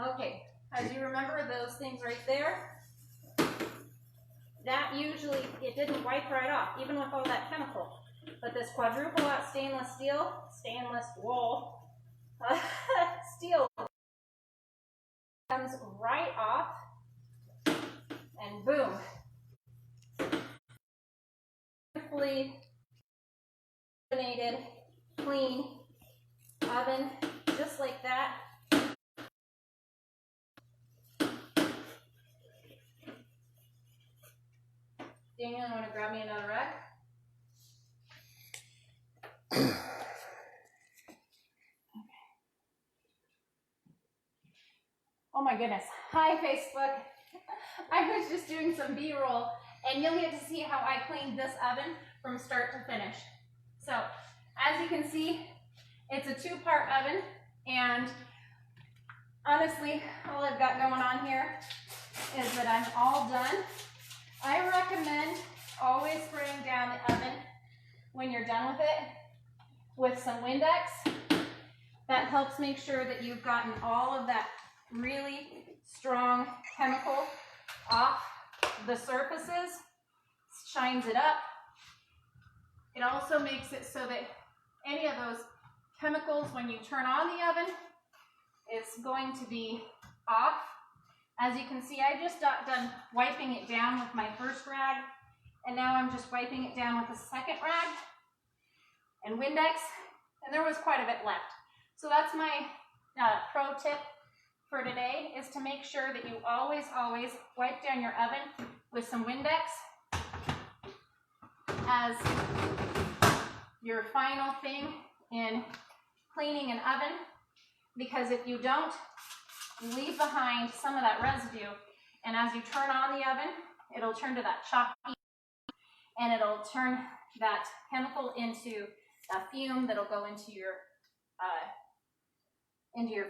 Okay, as you remember those things right there, that usually, it didn't wipe right off, even with all that chemical. But this quadruple lot stainless wool, steel comes right off, and boom. Beautifully carbonated, clean oven, just like that. Daniel, you want to grab me another rack? Oh my goodness. Hi, Facebook. I was just doing some B-roll, and you'll get to see how I cleaned this oven from start to finish. So, as you can see, it's a two-part oven, and honestly, all I've got going on here is that I'm all done. I recommend always spraying down the oven when you're done with it with some Windex. That helps make sure that you've gotten all of that really strong chemical off the surfaces, shines it up. It also makes it so that any of those chemicals, when you turn on the oven, it's going to be off. As you can see, I just got done wiping it down with my first rag, and now I'm just wiping it down with a second rag and Windex, and there was quite a bit left. So that's my pro tip for today, is to make sure that you always wipe down your oven with some Windex as your final thing in cleaning an oven, because if you don't, you leave behind some of that residue, and as you turn on the oven, it'll turn to that chalky, and it'll turn that chemical into a fume that'll go into your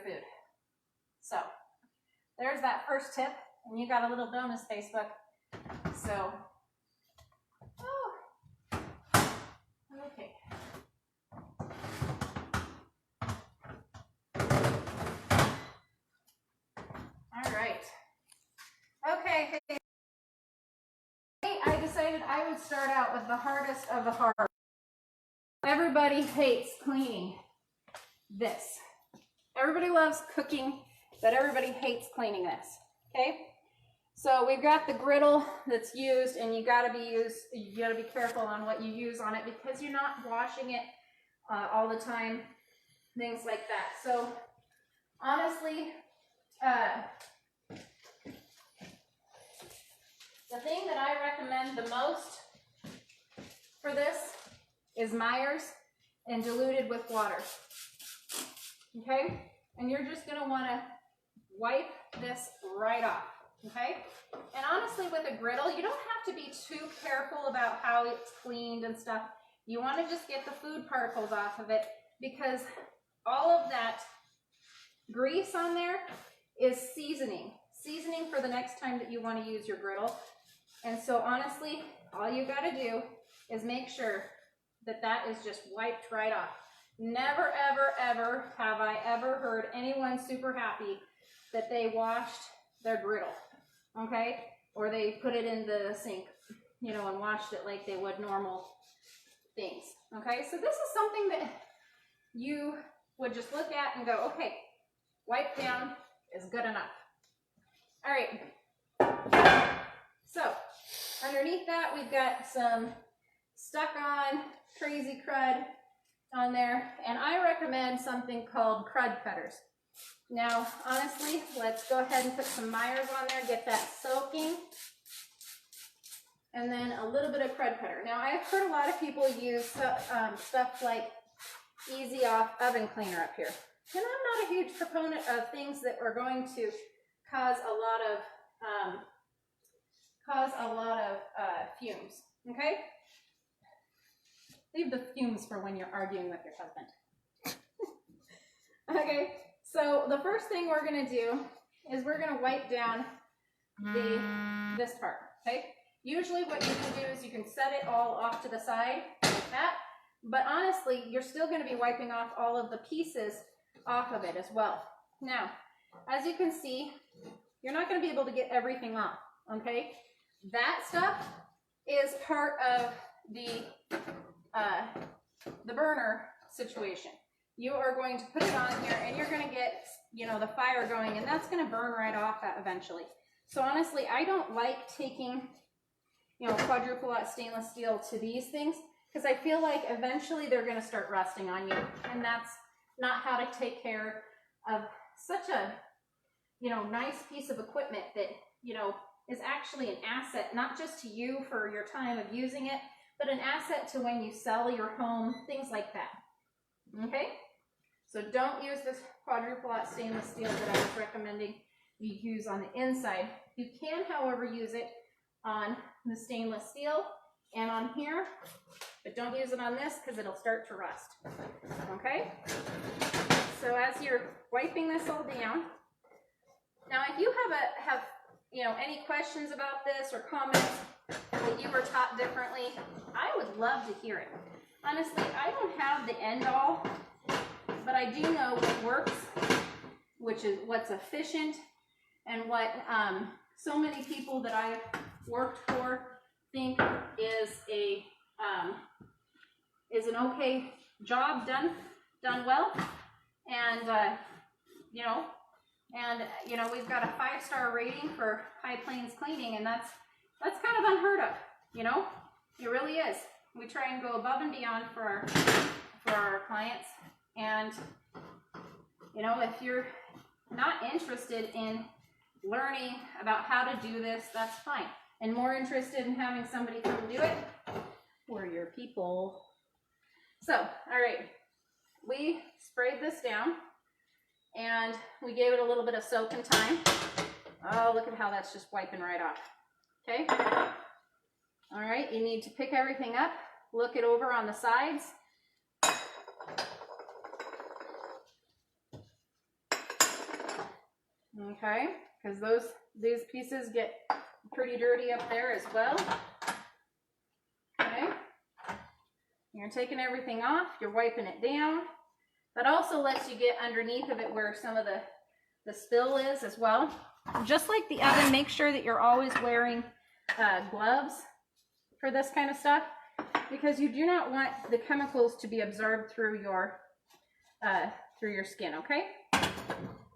food. So there's that first tip, and you got a little bonus, Facebook. So, okay. All right. Okay. I decided I would start out with the hardest of the hard. Everybody hates cleaning this. Everybody loves cooking, but everybody hates cleaning this. Okay? So we've got the griddle that's used, and you gotta be careful on what you use on it, because you're not washing it all the time, things like that. So honestly, the thing that I recommend the most for this is Meyer's and diluted with water. Okay? And you're just going to want to wipe this right off. Okay? And honestly, with a griddle, you don't have to be too careful about how it's cleaned and stuff. You want to just get the food particles off of it, because all of that grease on there is seasoning for the next time that you want to use your griddle. And so honestly, all you got to do is make sure that that is just wiped right off. Never, ever, ever have I ever heard anyone super happy that they washed their griddle, okay? Or they put it in the sink, you know, and washed it like they would normal things, okay? So this is something that you would just look at and go, okay, wipe down is good enough. All right, so underneath that, we've got some stuck on crazy crud on there, and I recommend something called crud cutters. Now, honestly, let's go ahead and put some Meyer's on there, get that soaking, and then a little bit of crud cutter. Now, I've heard a lot of people use stuff like Easy Off oven cleaner up here, and I'm not a huge proponent of things that are going to cause a lot of fumes. Okay. Leave the fumes for when you're arguing with your husband. Okay, so the first thing we're going to do is we're going to wipe down this part, okay? Usually what you can do is you can set it all off to the side like that, but honestly, you're still going to be wiping off all of the pieces off of it as well. Now, as you can see, you're not going to be able to get everything off, okay? That stuff is part of the burner situation. You are going to put it on here and you're going to get, you know, the fire going, and that's going to burn right off eventually. So honestly, I don't like taking, you know, quadruple aught stainless steel to these things because I feel like eventually they're going to start rusting on you, and that's not how to take care of such a, you know, nice piece of equipment that, you know, is actually an asset, not just to you for your time of using it, but an asset to when you sell your home, things like that. Okay? So don't use this quadruple aught stainless steel that I was recommending you use on the inside. You can, however, use it on the stainless steel and on here, but don't use it on this because it'll start to rust. Okay? So as you're wiping this all down, now if you have you know, any questions about this or comments that you were taught differently, I would love to hear it. Honestly, I don't have the end all, but I do know what works, which is what's efficient, and what so many people that I've worked for think is an okay job done well, and you know, we've got a 5-star rating for High Plains Cleaning, and that's kind of unheard of. You know, it really is. We try and go above and beyond for our clients, and you know, if you're not interested in learning about how to do this, that's fine. And more interested in having somebody come do it, we're your people. So, all right, we sprayed this down and we gave it a little bit of soak and thyme. Oh, look at how that's just wiping right off. Okay. All right, you need to pick everything up, look it over on the sides. Okay, because these pieces get pretty dirty up there as well. Okay, you're taking everything off, you're wiping it down. That also lets you get underneath of it where some of the spill is as well. Just like the oven, make sure that you're always wearing gloves for this kind of stuff, because you do not want the chemicals to be absorbed through your skin, okay?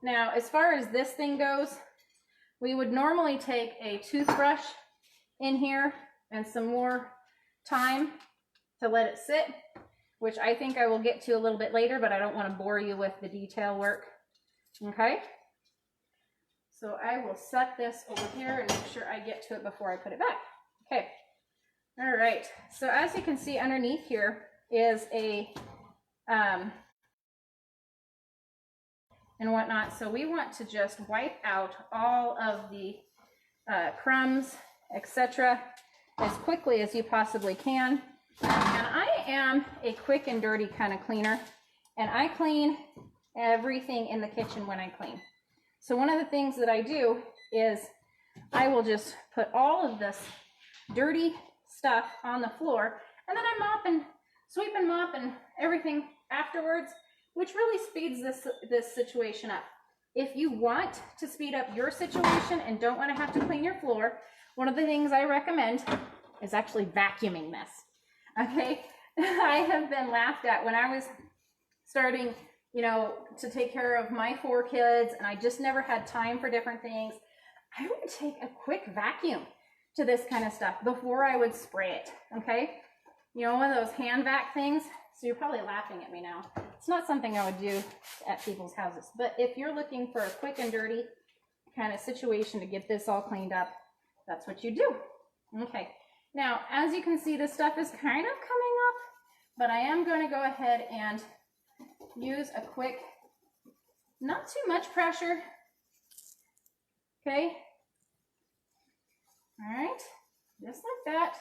Now, as far as this thing goes, we would normally take a toothbrush in here and some more thyme to let it sit, which I think I will get to a little bit later, but I don't want to bore you with the detail work. Okay? So I will set this over here and make sure I get to it before I put it back. Okay. All right. So as you can see underneath here is a and whatnot. So we want to just wipe out all of the crumbs, etc., as quickly as you possibly can. And I am a quick and dirty kind of cleaner, and I clean everything in the kitchen when I clean. So one of the things that I do is I will just put all of this dirty stuff on the floor, and then I mop and sweep and mop and everything afterwards, which really speeds this situation up. If you want to speed up your situation and don't want to have to clean your floor, one of the things I recommend is actually vacuuming this. Okay, I have been laughed at when I was starting, you know, to take care of my 4 kids, and I just never had time for different things. I would take a quick vacuum to this kind of stuff before I would spray it. Okay, you know, one of those hand vac things. So you're probably laughing at me now. It's not something I would do at people's houses, but if you're looking for a quick and dirty kind of situation to get this all cleaned up, that's what you do. Okay. Now, as you can see, this stuff is kind of coming up, but I am going to go ahead and use a quick, not too much pressure. Okay. All right. Just like that.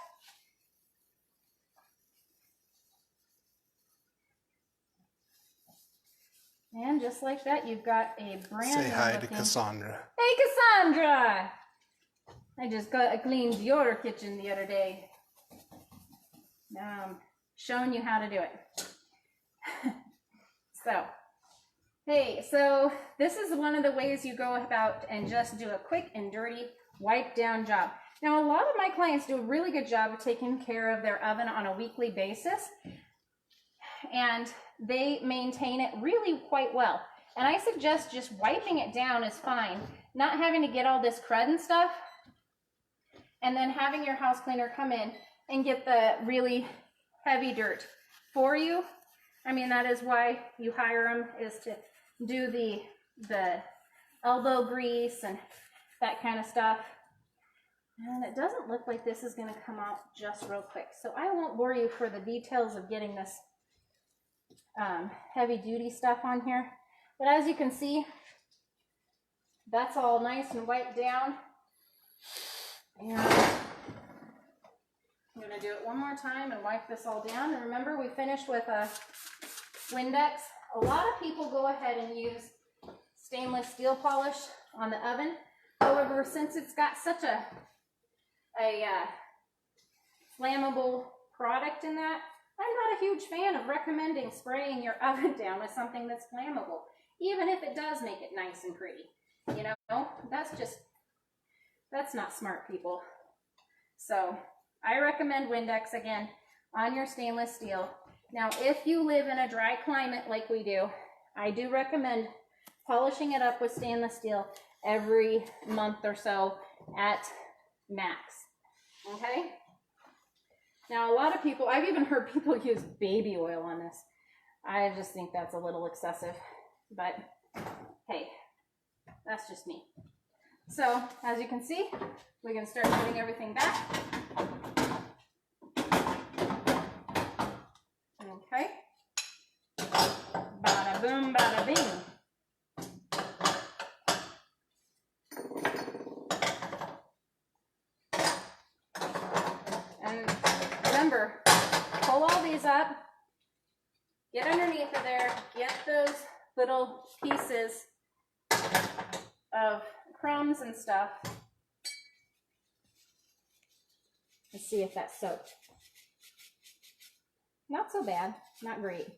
And just like that, you've got a brand new Say hi to Cassandra. Hey, Cassandra! I just cleaned your kitchen the other day. Showing you how to do it. So, Hey, so this is one of the ways you go about and just do a quick and dirty wipe down job. Now, a lot of my clients do a really good job of taking care of their oven on a weekly basis, and they maintain it really quite well. And I suggest just wiping it down is fine, not having to get all this crud and stuff, and then having your house cleaner come in and get the really heavy dirt for you. I mean, that is why you hire them, is to do the elbow grease and that kind of stuff. And it doesn't look like this is going to come out just real quick, so I won't bore you for the details of getting this heavy duty stuff on here. But as you can see, that's all nice and wiped down. And I'm going to do it one more time and wipe this all down. And remember, we finished with a Windex. A lot of people go ahead and use stainless steel polish on the oven. However, since it's got such a flammable product in that, I'm not a huge fan of recommending spraying your oven down with something that's flammable, even if it does make it nice and pretty. You know, that's not smart, people. So I recommend Windex again on your stainless steel. Now, if you live in a dry climate like we do, I do recommend polishing it up with stainless steel every month or so at max. Okay? Now, a lot of people, I've even heard people use baby oil on this. I just think that's a little excessive, but hey, that's just me. So, as you can see, we can start putting everything back. Okay. Bada boom, bada bing. And remember, pull all these up, get underneath of there, get those little pieces of crumbs and stuff. Let's see if that's soaked. Not so bad, not great.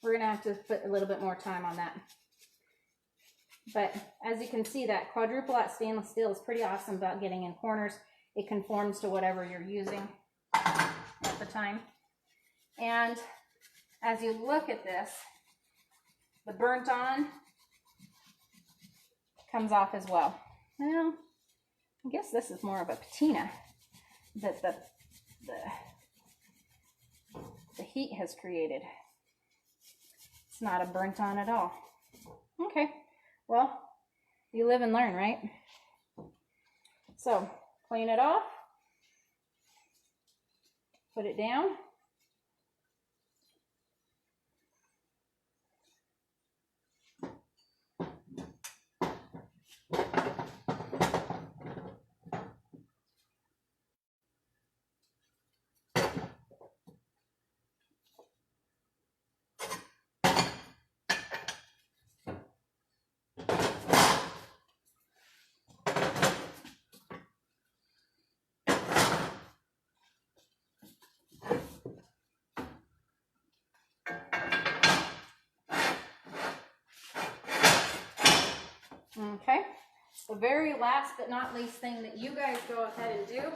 We're gonna have to put a little bit more time on that. But as you can see, that quadruple aught stainless steel is pretty awesome about getting in corners. It conforms to whatever you're using at the time. And as you look at this, the burnt on comes off as well. Well, I guess this is more of a patina that the heat has created. It's not a burnt on at all. Okay, well, you live and learn, right? So, clean it off, put it down. Okay, the very last but not least thing that you guys go ahead and do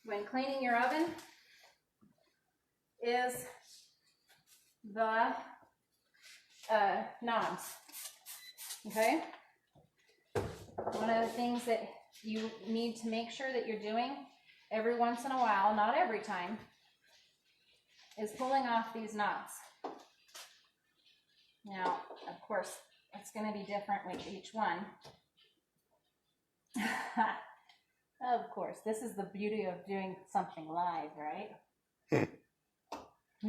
when cleaning your oven is the knobs. Okay, one of the things that you need to make sure that you're doing every once in a while, not every time, is pulling off these knobs. Now, of course, it's going to be different with each one. Of course, this is the beauty of doing something live, right?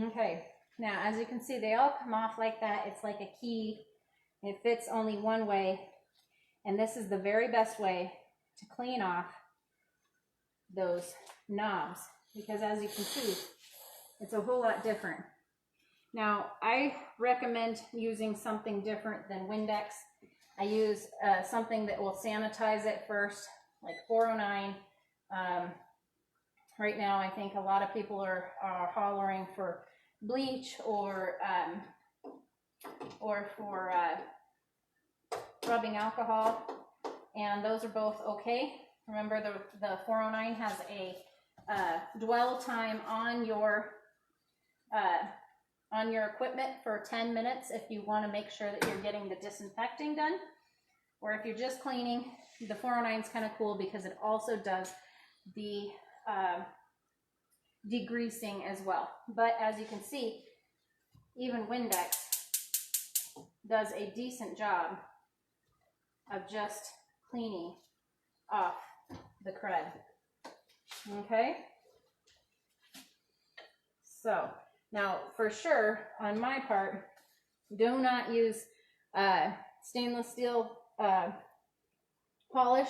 Okay, now as you can see, they all come off like that. It's like a key. It fits only one way, and this is the very best way to clean off those knobs, because as you can see, it's a whole lot different. Now, I recommend using something different than Windex. I use something that will sanitize it first, like 409. Right now, I think a lot of people are hollering for bleach or for rubbing alcohol, and those are both okay. Remember, the 409 has a dwell time on your equipment for 10 minutes if you want to make sure that you're getting the disinfecting done. Or if you're just cleaning, the 409 is kind of cool because it also does the degreasing as well. But as you can see, even Windex does a decent job of just cleaning off the crud. Okay? So, now for sure, on my part, do not use stainless steel polish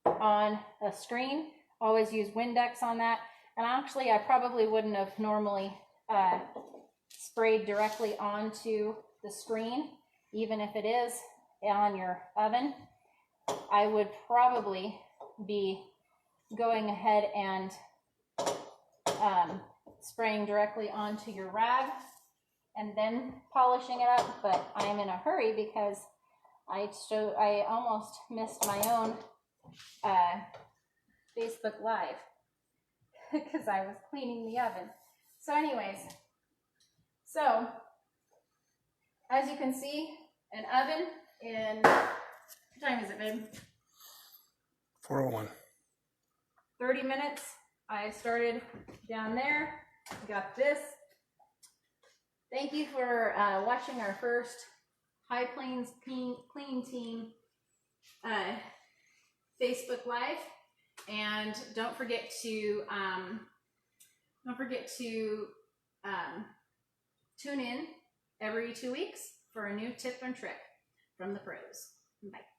on a screen. Always use Windex on that. And actually, I probably wouldn't have normally sprayed directly onto the screen, even if it is on your oven. I would probably be going ahead and spraying directly onto your rag and then polishing it up, but I'm in a hurry because I almost missed my own Facebook Live because I was cleaning the oven. So anyways, so as you can see, an oven in, what time is it, babe? 4:01. 30 minutes. I started down there, got this. Thank you for watching our first High Plains Clean Team Facebook Live, and don't forget to tune in every 2 weeks for a new tip and trick from the pros. Bye.